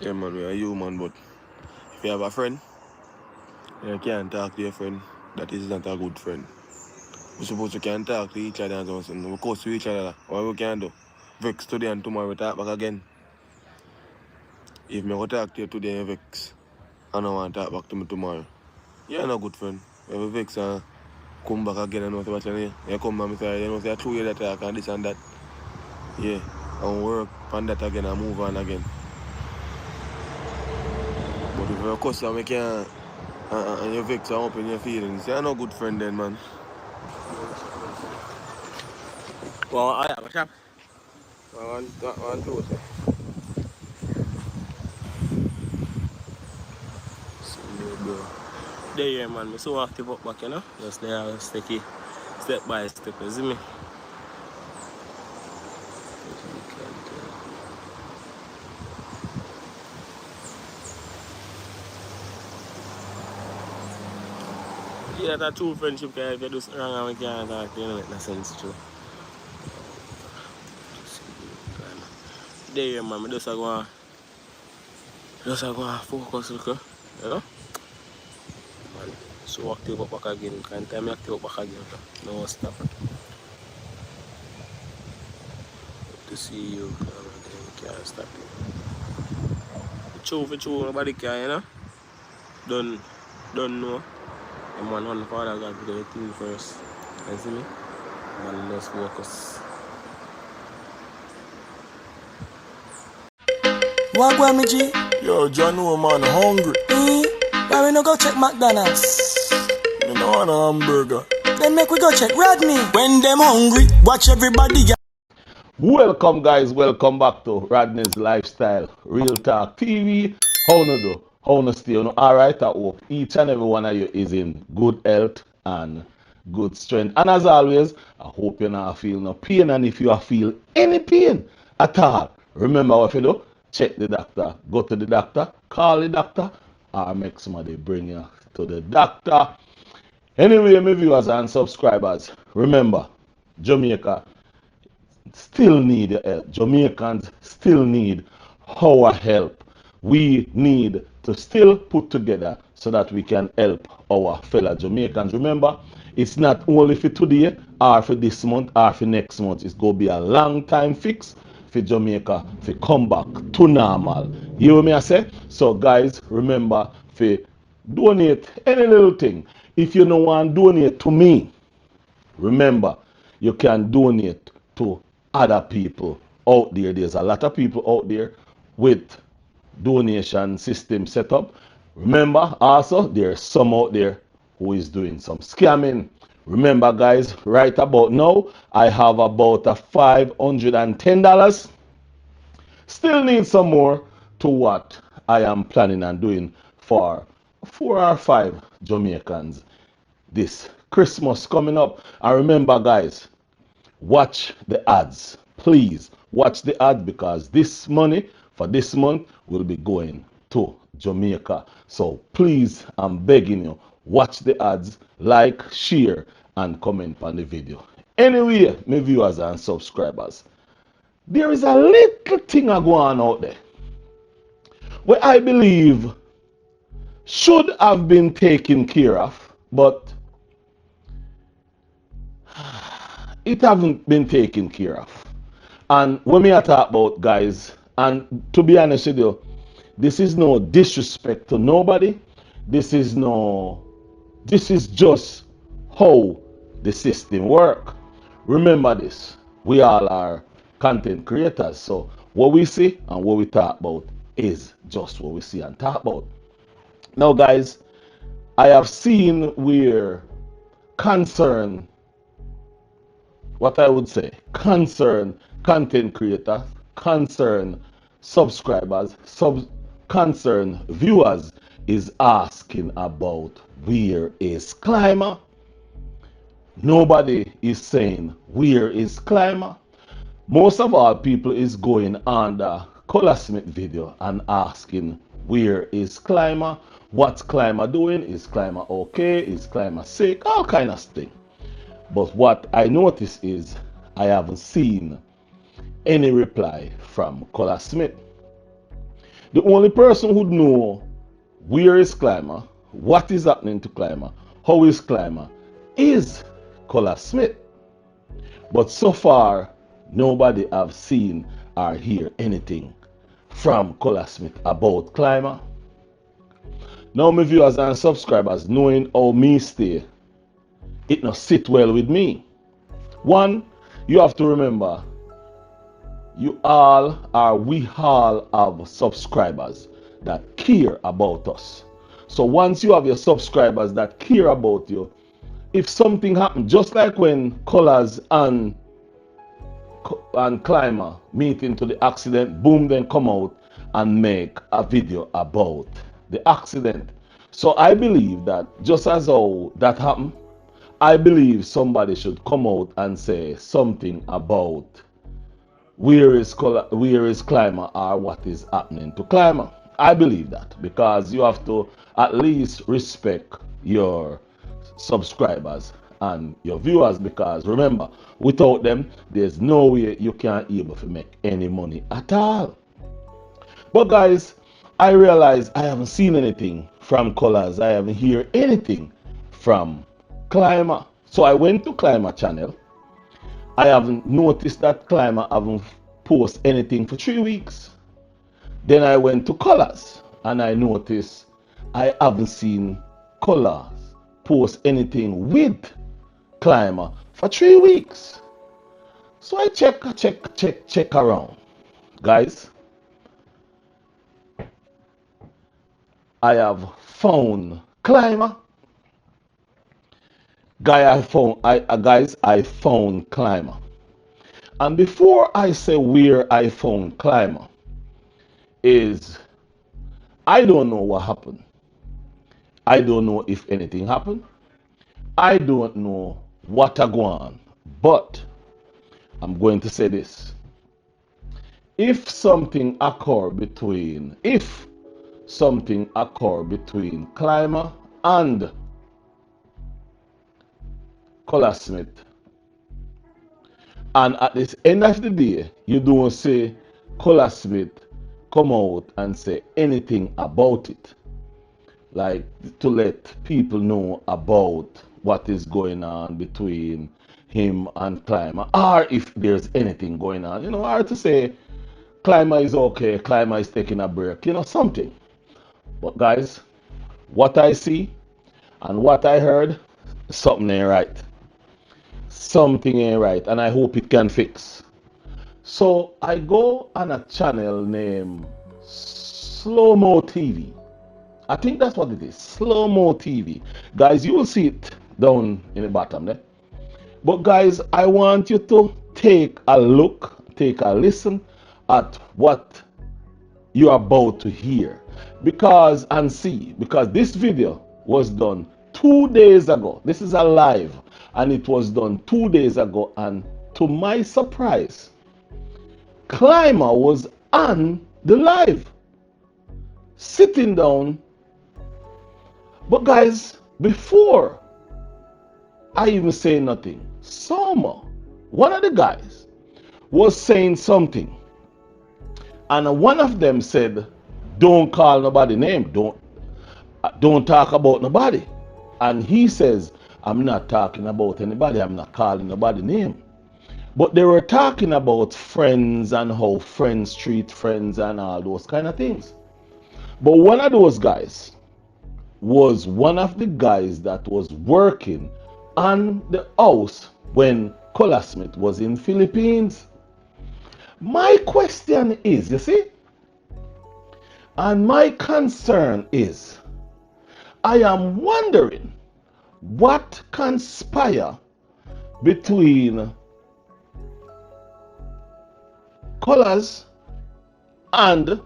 Yeah, man, we are human, but if you have a friend, you can't talk to your friend. That is not a good friend. We suppose we can talk to each other and something. We close to each other. What we can do? Vex today and tomorrow we talk back again. If me go talk to you today and vex, I don't want to talk back to me tomorrow. You're not a good friend. If you vex and come back again and know what you you come and say, you know, say, true you that talk and this and that. Yeah, and work on that again and move on again. But if you're a cuss and we can't, and you vex and open your feelings, you're not a good friend then, man. Well, I have a shop. One close. There, yeah, man. Me so active up back, you know. Just there, sticky, step by step. You see me? Yeah, that true friendship. If you do something wrong and we can't talk, you know, make no sense, true. There, yeah, man. Me just go and focus, look, you know. Man, so active up back again. Can't time me active up back again. No stop. To see you, can't stop you. For true, nobody can, you know. Don't know. And man, one Father God put everything first. You see me? Man, let's focus. What go me G? Yo, John, no man, hungry. Why we no go check McDonald's? Me no want a hamburger. Then make we go check Rodney. When them hungry, watch everybody. Welcome guys, welcome back to Rodney's Lifestyle Real Talk TV. How no do? How no stay? No? Alright, I hope each and every one of you is in good health and good strength. And as always, I hope you not feel no pain. And if you feel any pain at all, remember what you do? Check the doctor. Go to the doctor, call the doctor, or make somebody bring you to the doctor. Anyway, my viewers and subscribers, remember, Jamaica still need your help. Jamaicans still need our help. We need to still put together so that we can help our fellow Jamaicans. Remember, it's not only for today or for this month or for next month. It's going to be a long time fix for Jamaica to come back to normal. You hear me I say? So guys, remember to donate any little thing. If you don't want to donate to me, remember, you can donate to other people out there. There's a lot of people out there with donation system set up. Remember, also, there's some out there who is doing some scamming. Remember, guys, right about now, I have about a $510. Still need some more to what I am planning on doing for 4 or 5 Jamaicans this Christmas coming up. And remember, guys, watch the ads. Please watch the ads because this money for this month will be going to Jamaica. So please, I'm begging you, watch the ads, like, share, and comment on the video. Anyway, my viewers and subscribers, there is a little thing going on out there where I believe should have been taken care of, but it haven't been taken care of. And when me I talk about, guys, and to be honest with you, this is no disrespect to nobody. This is just how the system work. Remember this, we all are content creators, so what we see and what we talk about is just what we see and talk about. Now guys, I have seen where concern, what I would say, concern content creators, concern subscribers, concern viewers is asking about where is Climber. Nobody is saying where is Climber. Most of all people is going on the Colaz video and asking where is Climber, what's Climber doing, is Climber okay, is Climber sick, all kind of thing. But what I notice is I haven't seen any reply from Colaz. The only person who know where is Climber, what is happening to Climber, how is Climber, is Colaz Smith. But so far, nobody have seen or hear anything from Colaz Smith about Climber. Now, my viewers and subscribers, knowing how me stay, it not sit well with me. One, you have to remember, we all have subscribers that care about us. So once you have your subscribers that care about you, if something happens, just like when Colaz and Climber meet into the accident, boom, then come out and make a video about the accident. So I believe that just as how that happened, I believe somebody should come out and say something about where is Climber or what is happening to Climber. I believe that because you have to at least respect your subscribers and your viewers, because remember, without them there's no way you can able to make any money at all. But guys, I realize I haven't seen anything from Colaz. I haven't heard anything from Climber. So I went to Climber channel. I haven't noticed that Climber haven't post anything for 3 weeks. Then I went to Colaz and I noticed I haven't seen Colaz post anything with Climber for 3 weeks. So I check around. Guys, I have found Climber. Guys, I found Climber. And before I say where I found Climber, is I don't know what happened. I don't know if anything happened. I don't know what are going on. But I'm going to say this. If something occur between Climber and Colaz Smith, and at the end of the day, you don't say Colaz Smith come out and say anything about it, like to let people know about what is going on between him and Climber, or if there's anything going on, or to say Climber is okay, Climber is taking a break, something. But guys, what I see and what I heard, something ain't right. Something ain't right, and I hope it can fix. So I go on a channel named Slowmo TV. I think that's what it is, Slowmo TV. Guys, you will see it down in the bottom there. But guys, I want you to take a look, take a listen at what you're about to hear. Because this video was done 2 days ago. This is a live, and it was done 2 days ago, and to my surprise, Climber was on the live, sitting down. But guys, before I even say nothing, one of the guys, was saying something, and one of them said, "Don't call nobody name, don't talk about nobody." And he says, "I'm not talking about anybody, I'm not calling nobody name." But they were talking about friends and how friends treat friends and all those kind of things. But one of those guys was one of the guys that was working on the house when Colaz Smith was in Philippines. My question is, you see, and my concern is, I am wondering what conspire between Colaz and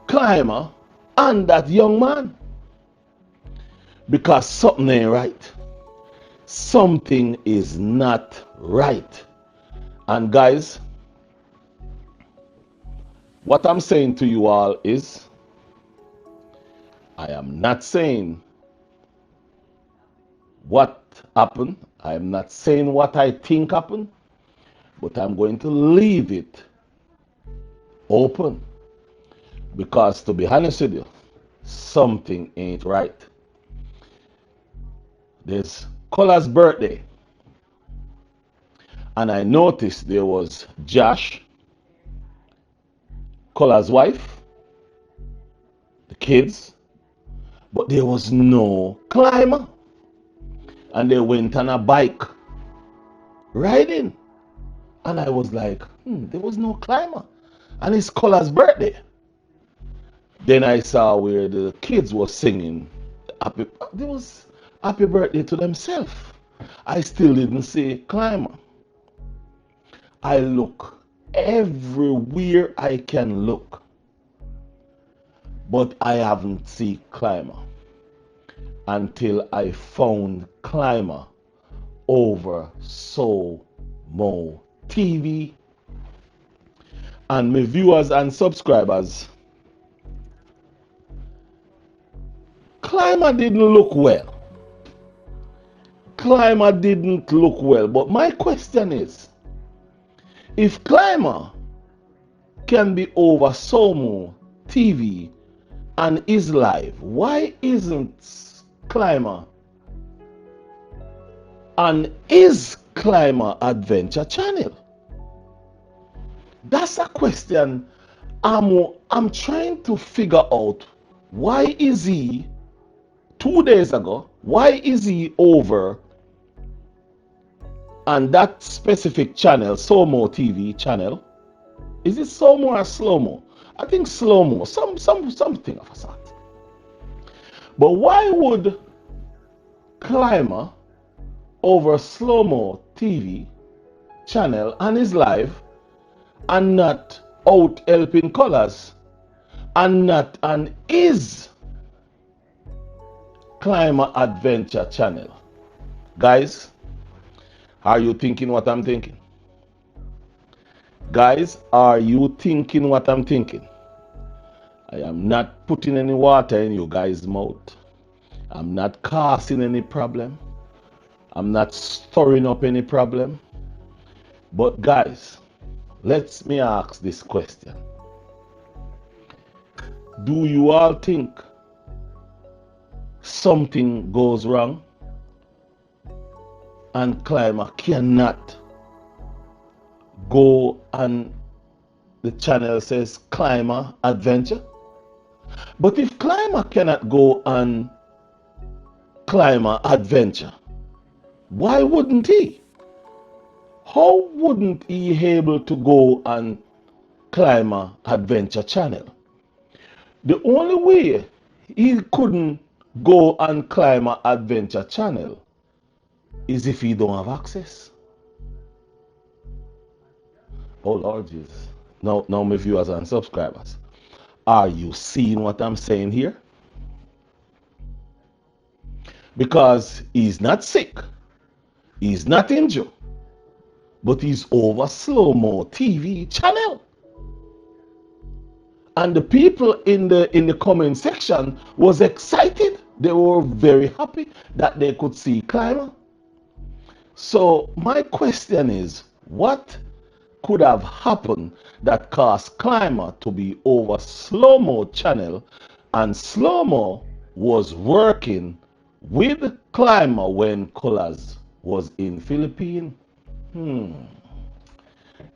Climber and that young man, because something ain't right. Something is not right. And guys, what I'm saying to you all is, I am not saying what happened. I am not saying what I think happened. but I'm going to leave it open because, to be honest with you, something ain't right. There's Colaz's birthday, and I noticed there was Josh, Colaz's wife, the kids, but there was no Climber. And they went on a bike riding. And I was like, there was no Climber. And it's Colaz's birthday. Then I saw where the kids were singing there was happy birthday to themselves. I still didn't see Climber. I look everywhere I can look, but I haven't seen Climber until I found Climber over Slowmo TV. And my viewers and subscribers, Climber didn't look well. Climber didn't look well. But my question is, if Climber can be over Slowmo TV and is live, why isn't Climber on his Climber Adventure channel? That's a question I'm trying to figure out. Why is he 2 days ago? Why is he over on that specific channel, Slowmo TV channel? Is it Slowmo or Slowmo? I think Slowmo, something of a sort. But why would Climber over Slowmo TV channel and his live and not out helping Colaz and not on his Climber Adventure channel? Guys, are you thinking what I'm thinking? Guys, are you thinking what I'm thinking? I am not putting any water in you guys' mouth. I'm not causing any problem. I'm not stirring up any problem. But guys, let me ask this question. Do you all think something goes wrong and Climber cannot go on the channel says Climber Adventure? But if Climber cannot go on Climber Adventure, why wouldn't he? How wouldn't he able to go on Climber Adventure channel? The only way he couldn't go on Climber Adventure channel is if he don't have access. Oh Lord Jesus. Now my viewers and subscribers, are you seeing what I'm saying here? Because he's not sick, he's not injured, but he's over Slowmo TV channel. And the people in the comment section was excited. They were very happy that they could see Climber. So my question is, what could have happened that caused Climber to be over Slowmo channel, and Slowmo was working with Climber when Colaz was in Philippines?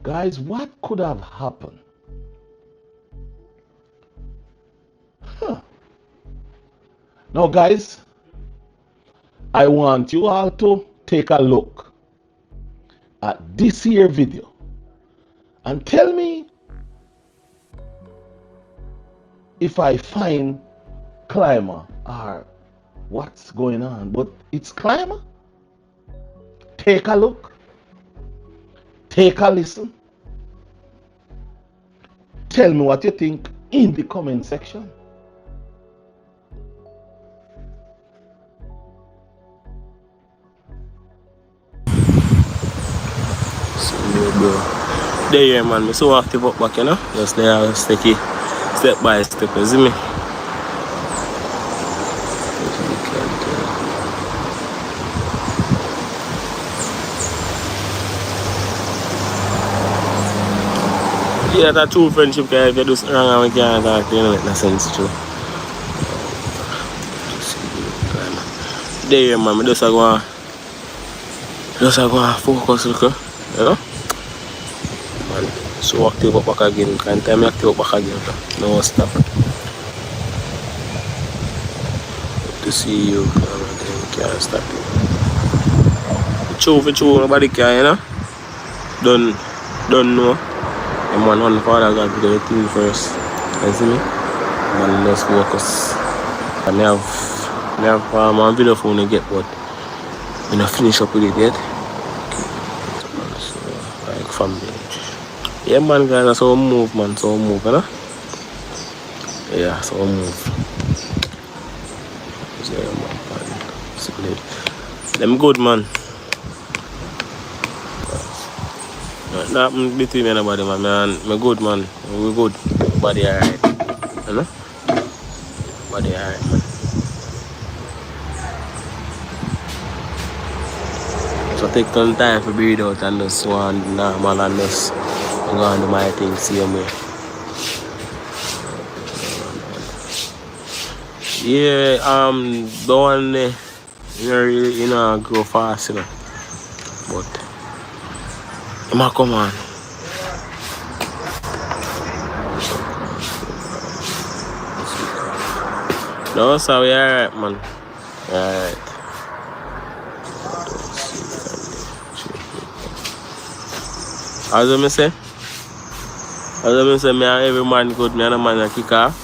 Guys, what could have happened? Now guys, I want you all to take a look at this here video and tell me if I find Climber or what's going on. But it's Climber. Take a look, take a listen, tell me what you think in the comment section. There, man, me so active up back, you know. Just there, sticky, step by step, you see me? Yeah, that's true friendship, guys. If you do something wrong and we can't talk to you, make no sense, true. There, man, I just go and focus, look, you know? Man, so active up back again. Can't time me active up back again. No stop. To see you, can't stop you. For true, nobody can, you know? Don't know. The man on the Father God to do everything first. You see me? Man, let's focus. And I have my video phone to get, but I'm not finish up with it yet. So, like family. Yeah, man, guys, that's how we move, man. So we move, you know? Yeah, so we move. So, yeah, man. Them good, man. Not between me and nobody, man. Me good, man. We good. Body alright. You know? Body alright, man. So take some time to breathe out and just one normal and just go and do my thing same way. Yeah, the one really, grow fast, you know. But come on. No, so we alright, man. Alright. As I say, me and every man good, me and a man a kick off.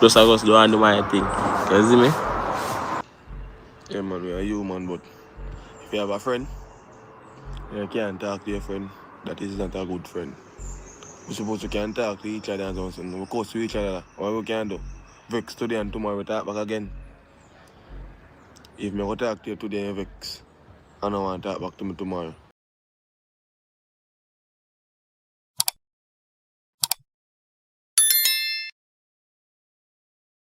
Just I just do and do my thing. You see me? Yeah, man, we are human, but if you have a friend, you can't talk to your friend. That is not a good friend. We're supposed to can talk to each other and something. We close to each other. What we can do? Vex today and tomorrow we talk back again. If me go talk to you today and vex, I don't want to talk back to me tomorrow.